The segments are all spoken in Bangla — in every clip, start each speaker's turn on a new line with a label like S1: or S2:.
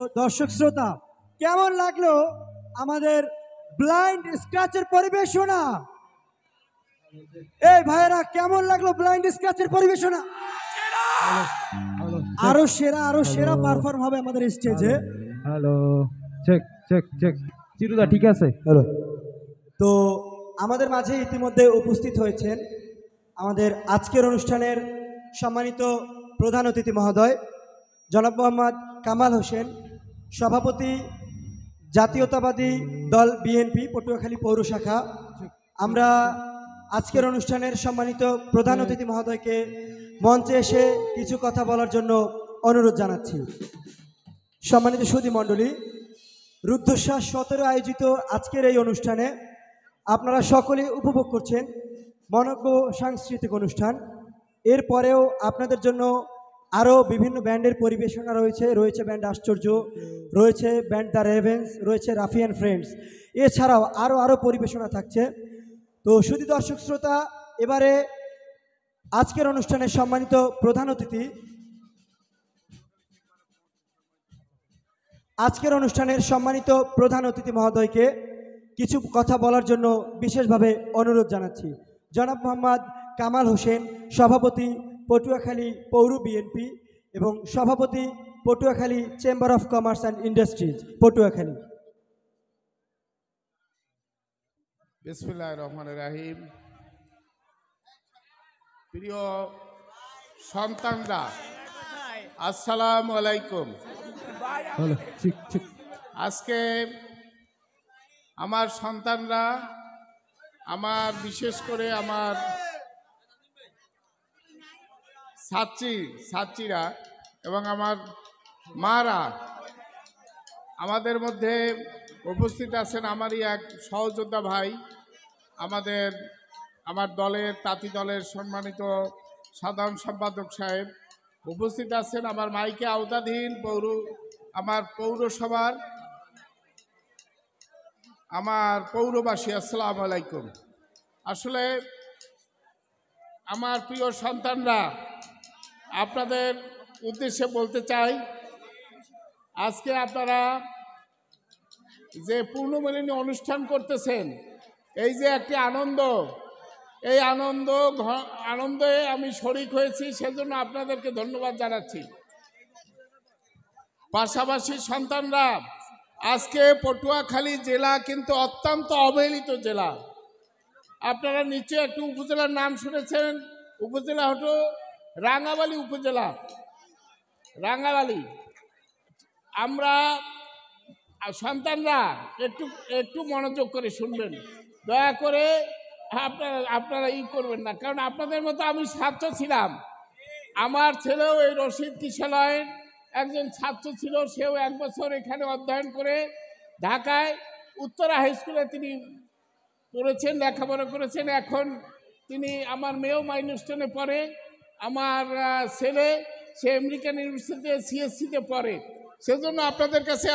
S1: দর্শক শ্রোতা, কেমন লাগলো আমাদের ব্লাইন্ড স্ক্র্যাচের পরিবেশনা? এই ভাইরা, কেমন লাগলো ব্লাইন্ড স্ক্র্যাচের পরিবেশনা? আরো সেরা পারফর্ম হবে আমাদের স্টেজে।
S2: Hello, check check check. চিরুদা ঠিক আছে?
S1: হ্যালো। তো আমাদের মাঝে ইতিমধ্যে উপস্থিত হয়েছেন আমাদের আজকের অনুষ্ঠানের সম্মানিত প্রধান অতিথি মহোদয় জনাব মোহাম্মদ কামাল হোসেন, সভাপতি জাতীয়তাবাদী দল বিএনপি পটুয়াখালী পৌর শাখা। আমরা আজকের অনুষ্ঠানের সম্মানিত প্রধান অতিথি মহোদয়কে মঞ্চে এসে কিছু কথা বলার জন্য অনুরোধ জানাচ্ছি। সম্মানিত সুধী মণ্ডলী, রুদ্ধশ্বাস 17 আয়োজিত আজকের এই অনুষ্ঠানে আপনারা সকলে উপভোগ করছেন মনোজ্ঞ সাংস্কৃতিক অনুষ্ঠান। এরপরেও আপনাদের জন্য আরও বিভিন্ন ব্যান্ডের পরিবেশনা রয়েছে ব্যান্ড আশ্চর্য, রয়েছে ব্যান্ড দ্য রেভেন্স, রয়েছে রাফি অ্যান্ড ফ্রেন্ডস, এছাড়াও আরও পরিবেশনা থাকছে। তো শুধু দর্শক শ্রোতা, এবারে আজকের অনুষ্ঠানের সম্মানিত প্রধান অতিথি, আজকের অনুষ্ঠানের সম্মানিত প্রধান অতিথি মহোদয়কে কিছু কথা বলার জন্য বিশেষভাবে অনুরোধ জানাচ্ছি। জনাব মোহাম্মদ কামাল হোসেন, সভাপতি পটুয়াখালী পৌর বিএনপি এবং সভাপতি Patuakhali chamber of commerce and industries Patuakhali.
S3: বিসমিল্লাহির রহমানির রহিম। প্রিয় সন্তানরা, আসসালামু আলাইকুম। আজকে আমার সন্তানরা, আমার বিশেষ করে আমার ছাত্রীরা এবং আমার মারা আমাদের মধ্যে উপস্থিত আছেন। আমারই এক সহযোদ্ধা ভাই, আমার দলের তাঁতি দলের সম্মানিত সাধারণ সম্পাদক সাহেব উপস্থিত আছেন। আমার মাইকে আওতাধীন আমার পৌরসভার আমার পৌরবাসী, আসসালামু আলাইকুম। আসলে আমার প্রিয় সন্তানরা, আপনাদের উদ্দেশ্যে বলতে চাই, আজকে আপনারা যে পূর্ণমিলনী অনুষ্ঠান করতেছেন, এই যে একটি আনন্দ, এই আনন্দে আমি শরিক হয়েছি, সেজন্য আপনাদেরকে ধন্যবাদ জানাচ্ছি। পাশাপাশি সন্তানরা, আজকে পটুয়াখালী জেলা কিন্তু অত্যন্ত অবহেলিত জেলা। আপনারা নিশ্চয়ই একটু উপজেলার নাম শুনেছেন, উপজেলা হলো রাঙ্গাবালী উপজেলা। রাঙ্গাবালী, আমরা সন্তানরা একটু মনোযোগ করে শুনবেন, দয়া করে আপনারা করবেন না, কারণ আপনাদের মতো আমি ছাত্র ছিলাম। আমার ছেলেও এই রশিদ কিশলয়ের একজন ছাত্র ছিল, সেও 1 বছর এখানে অধ্যয়ন করে ঢাকায় উত্তরা হাই স্কুলে তিনি পড়েছেন, লেখাপড়া করেছেন। এখন তিনি, আমার মেয়েও মাইনস্টনে পড়ে, আমার ছেলে সে আমেরিকান ইউনিভার্সিটিতে সিএসসিতে পড়ে। সেজন্য আপনাদের কাছে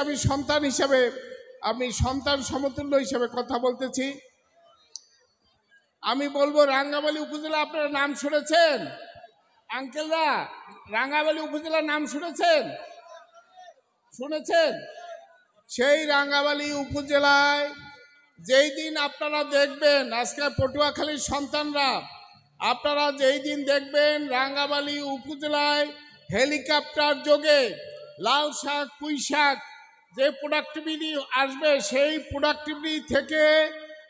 S3: আমি সন্তান সমতুল্য হিসেবে কথা বলতেছি। আমি বলবো, রাঙ্গাবালী উপজেলা আপনারা নাম শুনেছেন? আঙ্কেলরা, রাঙ্গাবালী উপজেলার নাম শুনেছেন? সেই রাঙ্গাবালী উপজেলায় যেই দিন আপনারা দেখবেন, আজকে পটুয়াখালীর সন্তানরা, আপনারা যেই দিন দেখবেন রাঙ্গাবালী উপজেলায় হেলিকপ্টার যোগে লাল শাক, পুঁই শাক যে প্রোডাক্টিভিটি আসবে, সেই প্রোডাক্টিভিটি থেকে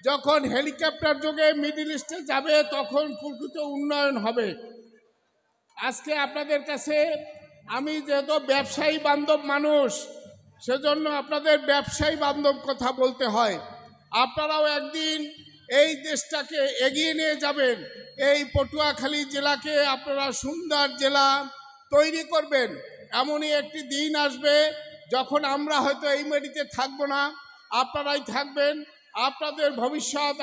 S3: যখন হেলিকপ্টার যোগে মিডল ইস্টে যাবে, তখন প্রকৃত উন্নয়ন হবে। আজকে আপনাদের কাছে আমি যেহেতু ব্যবসায়ী বান্ধব মানুষ, সেজন্য আপনাদের ব্যবসায়ী বান্ধব কথা বলতে হয়। আপনারাও একদিন এই দেশটাকে এগিয়ে নিয়ে যাবেন, এই পটুয়াখালী জেলাকে আপনারা সুন্দর জেলা তৈরি করবেন। এমনই একটি দিন আসবে যখন আমরা হয়তো এই মাটিতে থাকবো না, আপনারাই থাকবেন। আপনাদের ভবিষ্যৎ,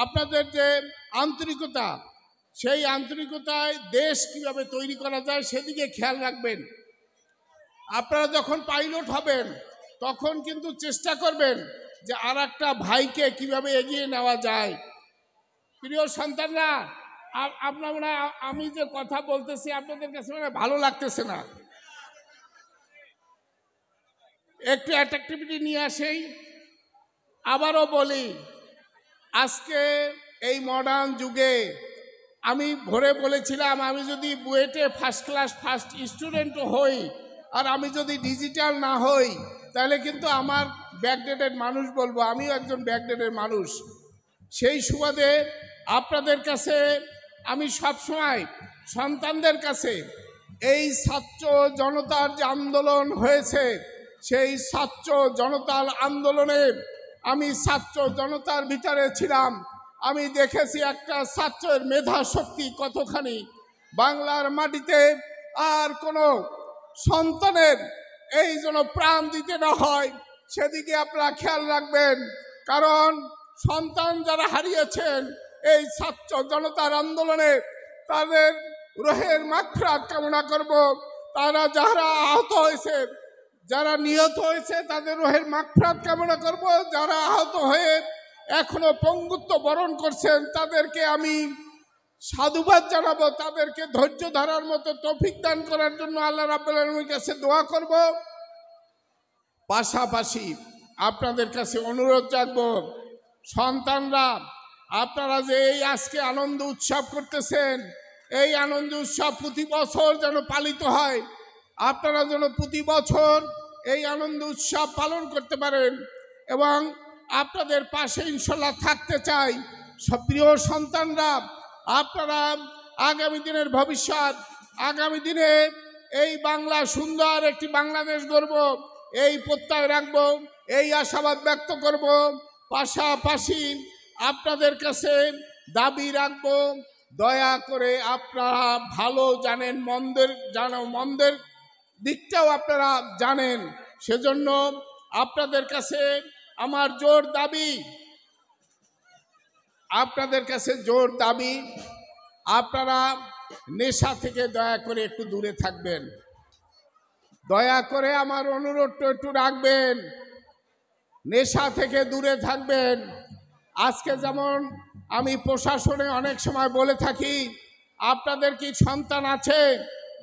S3: আপনাদের যে আন্তরিকতা, সেই আন্তরিকতায় দেশ কিভাবে তৈরি করা যায় সেদিকে খেয়াল রাখবেন। আপনারা যখন পাইলট হবেন, তখন কিন্তু চেষ্টা করবেন যে আর একটা ভাইকে কিভাবে এগিয়ে নেওয়া যায়। প্রিয় সন্তানরা, আপনারা, আমি যে কথা বলতেছি আপনাদের কাছে ভালো লাগতেছে না? একটু অ্যাট্রাকটিভিটি নিয়ে আসেই। আবারও বলি, আজকে এই মডার্ন যুগে আমি ভোরে বলেছিলাম, আমি যদি বুয়েটে ফার্স্ট ক্লাস ফার্স্ট স্টুডেন্টও হই আর আমি যদি ডিজিটাল না হই, তাহলে কিন্তু আমার ব্যাকডেটেড মানুষ বলবো, আমিও একজন ব্যাকডেটেড মানুষ। সেই সুবাদে আপনাদের কাছে আমি সবসময় সন্তানদের কাছে এই ছাত্র জনতার যে আন্দোলন হয়েছে, সেই ছাত্র জনতার আন্দোলনে আমি ছাত্র জনতার ভিতরে ছিলাম। আমি দেখেছি একটা ছাত্রের মেধা শক্তি কতখানি। বাংলার মাটিতে আর কোনো সন্তানের এই যেন প্রাণ দিতে না হয়, সেদিকে আপনারা খেয়াল রাখবেন। কারণ সন্তান যারা হারিয়েছেন এই ছাত্র জনতার আন্দোলনে, তাদের রোহের মাগফিরাত কামনা করব। তারা যারা আহত হয়েছে, যারা নিহত হয়েছে, তাদের রোহের মাগফিরাত কামনা করব। যারা আহত হয়ে এখনো পঙ্গুত্ব বরণ করছেন, তাদেরকে আমি সাধুবাদ জানাবো। তাদেরকে ধৈর্য ধরার মতো তৌফিক দান করার জন্য আল্লাহ রাব্বুল আলামিনের কাছে দোয়া করব। পাশাপাশি আপনাদের কাছে অনুরোধ রাখবো, সন্তানরা আপনারা যে এই আজকে আনন্দ উৎসব করতেছেন, এই আনন্দ উৎসব প্রতি বছর যেন পালিত হয়। আপনারা যেন প্রতি বছর এই আনন্দ উৎসব পালন করতে পারেন এবং আপনাদের পাশে ইনশাল্লাহ থাকতে চাই। প্রিয় সন্তানরা, আপনারা আগামী দিনের ভবিষ্যৎ, আগামী দিনে এই বাংলা সুন্দর একটি বাংলাদেশ গড়ব, এই প্রত্যয় রাখব, এই আশাবাদ ব্যক্ত করব। পাশাপাশি আপনাদের কাছে দাবি রাখব, দয়া করে আপনারা ভালো জানেন, মন্দের দিকটাও আপনারা জানেন। সেজন্য আপনাদের কাছে আমার জোর দাবি, আপনাদের কাছে জোর দাবি, আপনারা নেশা থেকে দয়া করে একটু দূরে থাকবেন। দয়া করে আমার অনুরোধটা একটু রাখবেন, নেশা থেকে দূরে থাকবেন। আজকে যেমন আমি প্রশাসনে অনেক সময় বলে থাকি, আপনাদের কি সন্তান আছে?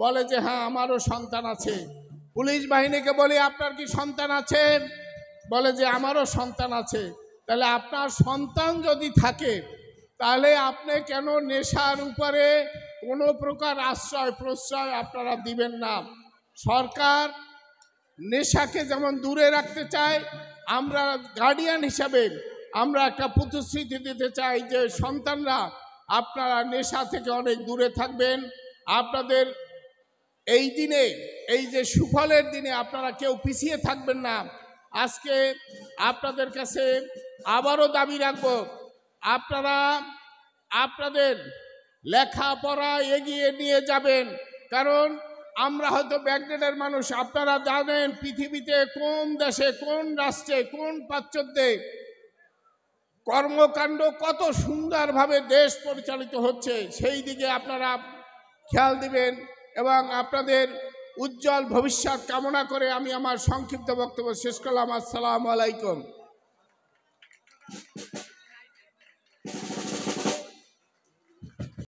S3: বলে যে হ্যাঁ আমারও সন্তান আছে। পুলিশ বাহিনীকে বলি আপনার কি সন্তান আছে? বলে যে আমারও সন্তান আছে। তাহলে আপনার সন্তান যদি থাকে, তাহলে আপনি কেন নেশার উপরে কোনো প্রকার আশ্রয় প্রশ্রয় আপনারা দিবেন না? সরকার নেশাকে যেমন দূরে রাখতে চায়, আমরা গার্ডিয়ান হিসাবে আমরা একটা প্রতিশ্রুতি দিতে চাই যে সন্তানরা আপনারা নেশা থেকে অনেক দূরে থাকবেন। আপনাদের এই দিনে, এই যে সুফলের দিনে আপনারা কেউ পিছিয়ে থাকবেন না। আজকে আপনাদের কাছে আবারও দাবি রাখব, আপনারা আপনাদের লেখাপড়া এগিয়ে নিয়ে যাবেন। কারণ আমরা হয়তো ব্যাকডেটের মানুষ, আপনারা জানেন পৃথিবীতে কোন দেশে, কোন রাষ্ট্রে, কোন প্রাচ্যে কর্মকাণ্ড কত সুন্দরভাবে দেশ পরিচালিত হচ্ছে, সেই দিকে আপনারা খেয়াল দিবেন এবং আপনাদের উজ্জ্বল ভবিষ্যৎ কামনা করে আমি আমার সংক্ষিপ্ত বক্তব্য শেষ করলাম। আসসালামু আলাইকুম।